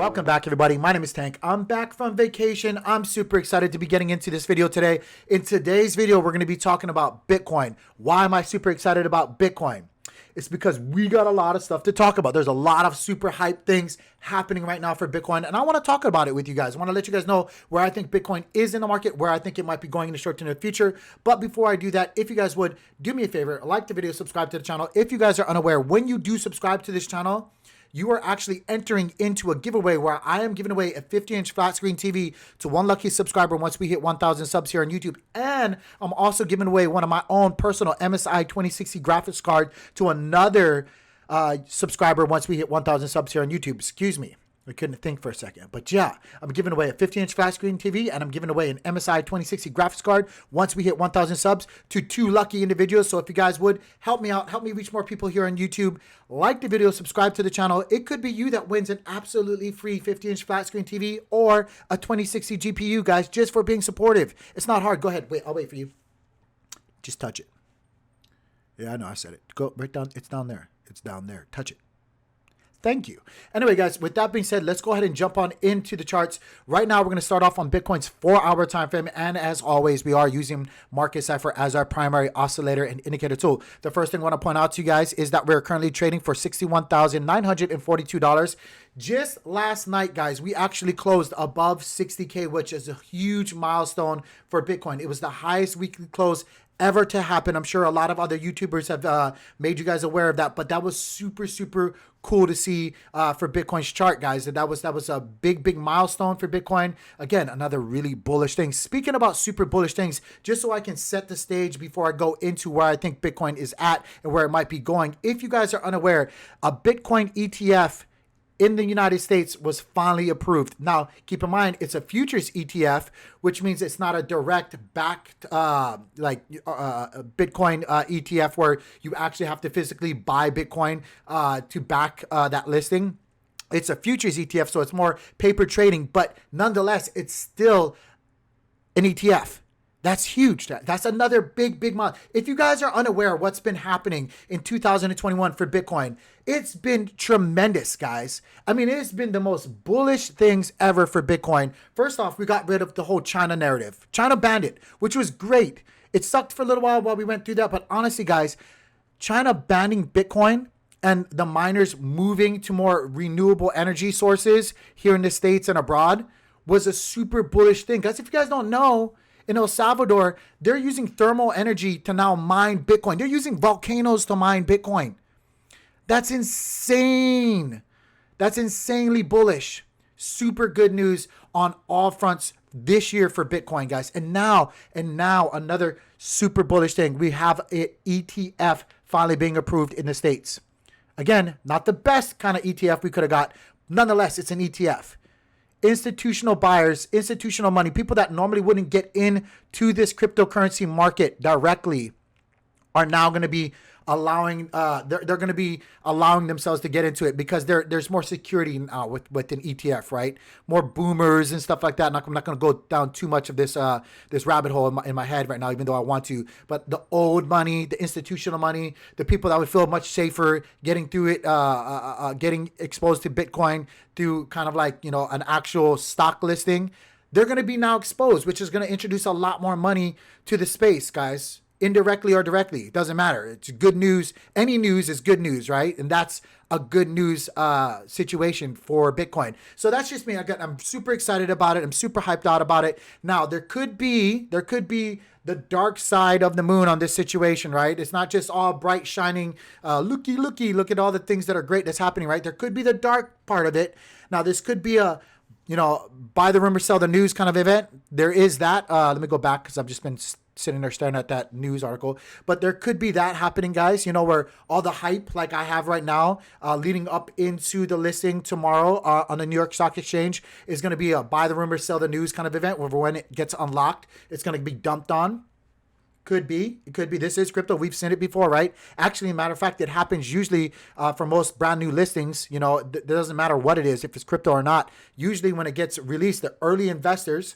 Welcome back, everybody. My name is Tank. I'm back from vacation. I'm super excited to be getting into this video today. In today's video, we're going to be talking about Bitcoin. Why am I super excited about Bitcoin? It's because we got a lot of stuff to talk about. There's a lot of super hype things happening right now for Bitcoin, and I want to talk about it with you guys. I want to let you guys know where I think Bitcoin is in the market, where I think it might be going in the short to near future. But before I do that, if you guys would do me a favor, like the video, subscribe to the channel. If you guys are unaware, when you do subscribe to this channel, you are actually entering into a giveaway where I am giving away a 50-inch flat screen TV to one lucky subscriber once we hit 1,000 subs here on YouTube. And I'm also giving away one of my own personal MSI 2060 graphics card to another subscriber once we hit 1,000 subs here on YouTube. Excuse me. I couldn't think for a second. But yeah, I'm giving away a 50-inch flat screen TV, and I'm giving away an MSI 2060 graphics card once we hit 1,000 subs to 2 lucky individuals. So if you guys would help me out, help me reach more people here on YouTube, like the video, subscribe to the channel. It could be you that wins an absolutely free 50-inch flat screen TV or a 2060 GPU, guys, just for being supportive. It's not hard. Go ahead. Wait, I'll wait for you. Just touch it. Yeah, I know I said it. Go right down. It's down there. It's down there. Touch it. Thank you. Anyway, guys, with that being said, let's go ahead and jump on into the charts. Right now, we're going to start off on Bitcoin's 4-hour time frame. And as always, we are using Market Cipher as our primary oscillator and indicator tool. The first thing I want to point out to you guys is that we're currently trading for $61,942. Just last night, guys, we actually closed above 60K, which is a huge milestone for Bitcoin. It was the highest weekly close ever to happen. I'm sure a lot of other YouTubers have made you guys aware of that, but that was super, super cool to see for Bitcoin's chart, guys. That was a big milestone for Bitcoin. Again, another really bullish thing. Speaking about super bullish things, just so I can set the stage before I go into where I think Bitcoin is at and where it might be going. If you guys are unaware, a Bitcoin ETF in the United States was finally approved. Now, keep in mind, it's a futures ETF, which means it's not a direct backed Bitcoin ETF where you actually have to physically buy Bitcoin to back that listing. It's a futures ETF, so it's more paper trading, but nonetheless, it's still an ETF. That's huge. That's another big milestone. If you guys are unaware of what's been happening in 2021 for Bitcoin, it's been tremendous, guys. I mean, it's been the most bullish things ever for Bitcoin. First off, we got rid of the whole China narrative. China banned it, which was great. It sucked for a little while we went through that. But honestly, guys, China banning Bitcoin and the miners moving to more renewable energy sources here in the States and abroad was a super bullish thing. Guys, if you guys don't know, in El Salvador, they're using thermal energy to now mine Bitcoin. They're using volcanoes to mine Bitcoin. That's insane. That's insanely bullish. Super good news on all fronts this year for Bitcoin, guys. And now another super bullish thing. We have an ETF finally being approved in the States. Again, not the best kind of ETF we could have got. Nonetheless, it's an ETF. Institutional buyers, institutional money, people that normally wouldn't get into this cryptocurrency market directly are now going to be allowing they're going to be allowing themselves to get into it because there's more security now with an ETF, right? More boomers and stuff like that. I'm not going to go down too much of this this rabbit hole in my head right now, even though I want to. But the old money, the institutional money, the people that would feel much safer getting through it, getting exposed to Bitcoin through kind of like, you know, an actual stock listing, they're going to be now exposed, which is going to introduce a lot more money to the space, guys. Indirectly or directly, it doesn't matter. It's good news. Any news is good news, right? And that's a good news situation for Bitcoin. So that's just me. I'm super excited about it. I'm super hyped out about it. Now, there could be the dark side of the moon on this situation, right? It's not just all bright, shining, looky, look at all the things that are great that's happening, right? There could be the dark part of it. Now, this could be a, you know, buy the rumor, sell the news kind of event. There is that. Let me go back because I've just been sitting there staring at that news article, but there could be that happening, guys, you know, where all the hype like I have right now leading up into the listing tomorrow on the New York Stock Exchange is going to be a buy the rumor, sell the news kind of event where when it gets unlocked, it's going to be dumped on. Could be. It could be. This is crypto. We've seen it before, right? Actually, matter of fact, it happens usually for most brand new listings. You know, it doesn't matter what it is, if it's crypto or not. Usually when it gets released, the early investors,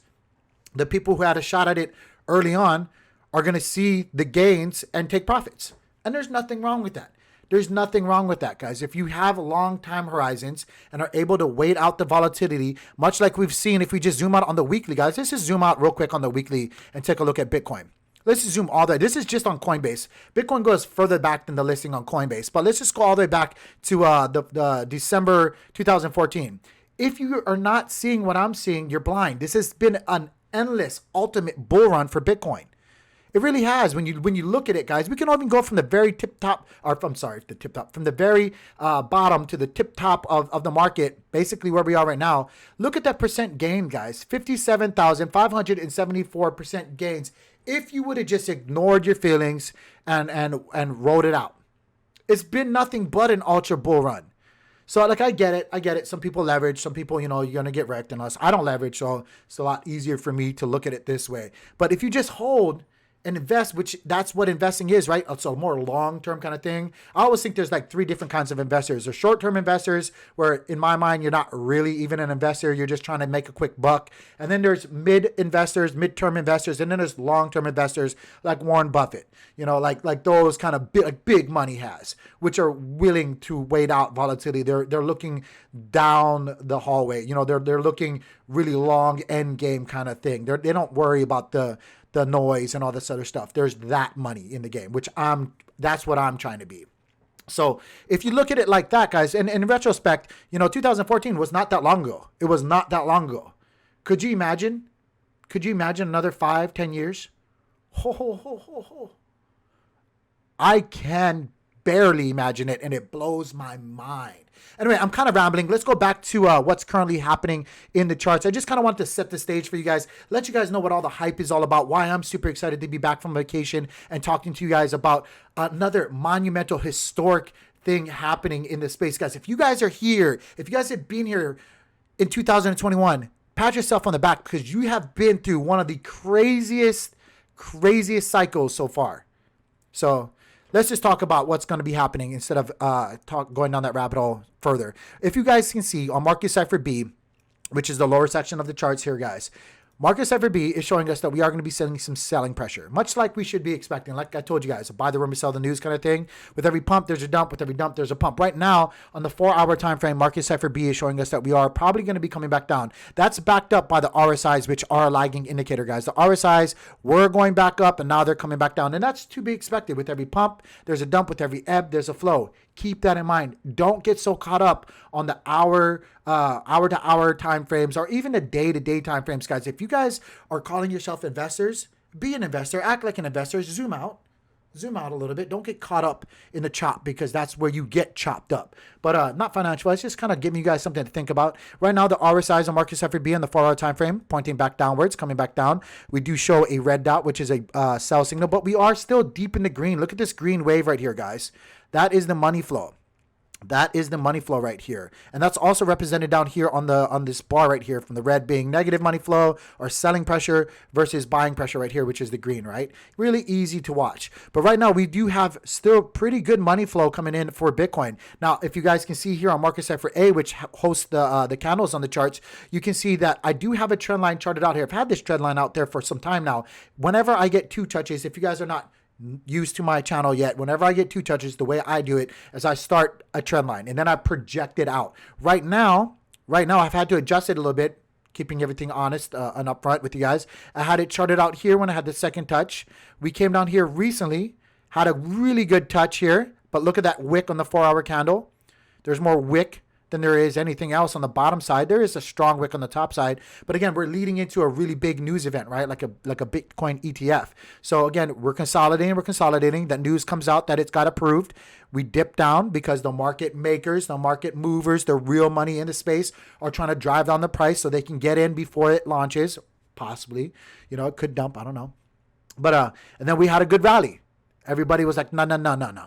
the people who had a shot at it early on, are going to see the gains and take profits. And there's nothing wrong with that. There's nothing wrong with that, guys. If you have long time horizons and are able to wait out the volatility, much like we've seen if we just zoom out on the weekly, guys. Let's just zoom out real quick on the weekly and take a look at Bitcoin. Let's just zoom all the way. This is just on Coinbase. Bitcoin goes further back than the listing on Coinbase, but let's just go all the way back to the December 2014. If you are not seeing what I'm seeing, you're blind. This has been an endless, ultimate bull run for Bitcoin. It really has. When you look at it, guys, we can even go from the very from the very bottom to the tip top of the market, basically where we are right now. Look at that percent gain, guys. 57,574% gains. If you would have just ignored your feelings and rode it out. It's been nothing but an ultra bull run. So, like, I get it. Some people leverage. Some people, you're going to get wrecked. And us, I don't leverage, so it's a lot easier for me to look at it this way. But if you just hold and invest, which that's what investing is, right? So more long-term kind of thing. I always think there's like three different kinds of investors. There's short-term investors where in my mind, you're not really even an investor. You're just trying to make a quick buck. And then there's mid-term investors. And then there's long-term investors like Warren Buffett, like those kind of big money has, which are willing to wait out volatility. They're looking down the hallway. They're looking really long end game kind of thing. They don't worry about the noise and all this other stuff. There's that money in the game, that's what I'm trying to be. So if you look at it like that, guys, and in retrospect, 2014 was not that long ago. It was not that long ago. Could you imagine another 5-10 years? I can barely imagine it, and it blows my mind. Anyway, I'm kind of rambling. Let's go back to what's currently happening in the charts. I just kind of want to set the stage for you guys, let you guys know what all the hype is all about, why I'm super excited to be back from vacation and talking to you guys about another monumental, historic thing happening in this space. Guys, if you guys are here, if you guys have been here in 2021, pat yourself on the back because you have been through one of the craziest cycles so far. So let's just talk about what's going to be happening instead of going down that rabbit hole further. If you guys can see on Market Cipher B, which is the lower section of the charts here, guys, Market Cipher B is showing us that we are going to be seeing some selling pressure, much like we should be expecting. Like I told you guys, a buy the rumor, sell the news kind of thing. With every pump, there's a dump. With every dump, there's a pump. Right now, on the 4-hour time frame, Market Cipher B is showing us that we are probably going to be coming back down. That's backed up by the RSIs, which are a lagging indicator, guys. The RSIs were going back up, and now they're coming back down. And that's to be expected. With every pump, there's a dump. With every ebb, there's a flow. Keep that in mind. Don't get so caught up on the hour-to-hour time frames or even the day-to-day time frames, guys. If you guys are calling yourself investors, be an investor. Act like an investor. Zoom out a little bit. Don't get caught up in the chop because that's where you get chopped up. But not financial. It's just kind of giving you guys something to think about. Right now, the RSIs on Market Cipher B on the 4-hour time frame pointing back downwards, coming back down. We do show a red dot, which is a sell signal, but we are still deep in the green. Look at this green wave right here, guys. That is the money flow. That is the money flow right here. And that's also represented down here on this bar right here, from the red being negative money flow or selling pressure versus buying pressure right here, which is the green, right? Really easy to watch. But right now we do have still pretty good money flow coming in for Bitcoin. Now, if you guys can see here on Market Cipher A, which hosts the candles on the charts, you can see that I do have a trend line charted out here. I've had this trend line out there for some time now. Whenever I get 2 touches, if you guys are not used to my channel yet, whenever I get 2 touches, the way I do it is I start a trend line and then I project it out. Right now I've had to adjust it a little bit, keeping everything honest and upfront with you guys. I had it charted out here when I had the second touch. We came down here recently, had a really good touch here, but look at that wick on the 4-hour candle. There's more wick than there is anything else on the bottom side. There is a strong wick on the top side, but again, we're leading into a really big news event, right? Like a Bitcoin ETF. So again, we're consolidating. That news comes out that it's got approved. We dip down because the market makers, the market movers, the real money in the space are trying to drive down the price so they can get in before it launches. Possibly, it could dump. I don't know. But and then we had a good rally. Everybody was like, no,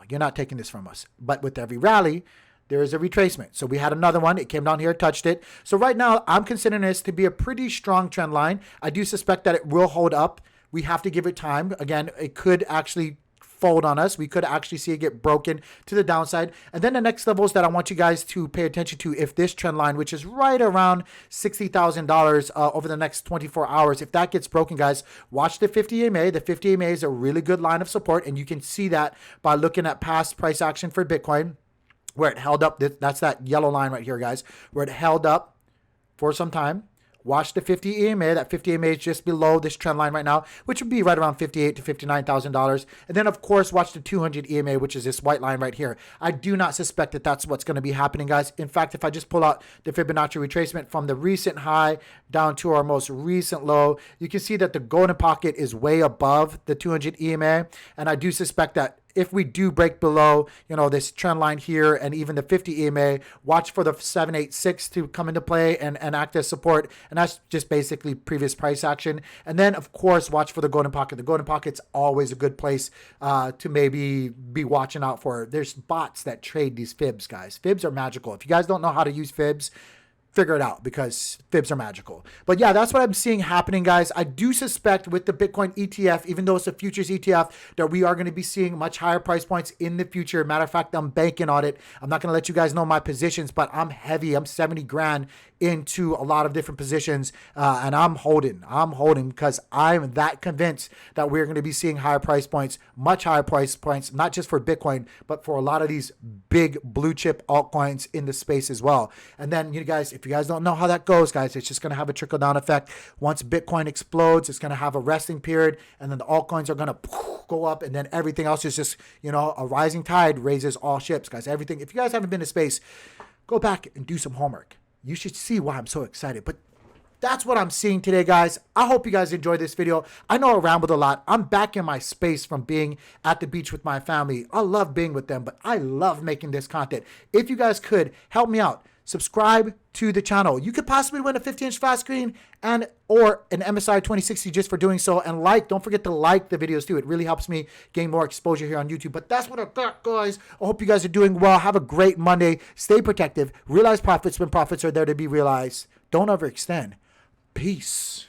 you're not taking this from us. But with every rally, there is a retracement. So we had another one. It came down here, touched it. So right now, I'm considering this to be a pretty strong trend line. I do suspect that it will hold up. We have to give it time. Again, it could actually fold on us. We could actually see it get broken to the downside. And then the next levels that I want you guys to pay attention to, if this trend line, which is right around $60,000 over the next 24 hours, if that gets broken, guys, watch the 50 EMA. The 50 EMA is a really good line of support, and you can see that by looking at past price action for Bitcoin, where it held up. That's that yellow line right here, guys, where it held up for some time. Watch the 50 EMA. That 50 EMA is just below this trend line right now, which would be right around $58,000 to $59,000. And then, of course, watch the 200 EMA, which is this white line right here. I do not suspect that that's what's going to be happening, guys. In fact, if I just pull out the Fibonacci retracement from the recent high down to our most recent low, you can see that the golden pocket is way above the 200 EMA. And I do suspect that if we do break below, this trend line here and even the 50 EMA, watch for the 786 to come into play and act as support. And that's just basically previous price action. And then, of course, watch for the golden pocket. The golden pocket's always a good place to maybe be watching out for. There's bots that trade these fibs, guys. Fibs are magical. If you guys don't know how to use fibs, figure it out, because fibs are magical. But yeah, that's what I'm seeing happening, guys. I do suspect with the Bitcoin ETF, even though it's a futures ETF, that we are going to be seeing much higher price points in the future. Matter of fact, I'm banking on it. I'm not going to let you guys know my positions, but I'm heavy. I'm 70 grand into a lot of different positions, and I'm holding because I'm that convinced that we're going to be seeing higher price points, much higher price points, not just for Bitcoin, but for a lot of these big blue chip altcoins in the space as well. And then, you guys, if you guys don't know how that goes, guys, it's just going to have a trickle down effect. Once Bitcoin explodes, it's going to have a resting period, and then the altcoins are going to go up, and then everything else is just, a rising tide raises all ships, guys. Everything. If you guys haven't been to space, go back and do some homework. You should see why I'm so excited. But that's what I'm seeing today, guys. I hope you guys enjoyed this video. I know I rambled a lot. I'm back in my space from being at the beach with my family. I love being with them, but I love making this content. If you guys could help me out, subscribe to the channel. You could possibly win a 50-inch flat screen or an MSI 2060 just for doing so. And don't forget to like the videos too. It really helps me gain more exposure here on YouTube. But that's what I got, guys. I hope you guys are doing well. Have a great Monday. Stay protective. Realize profits when profits are there to be realized. Don't overextend. Peace.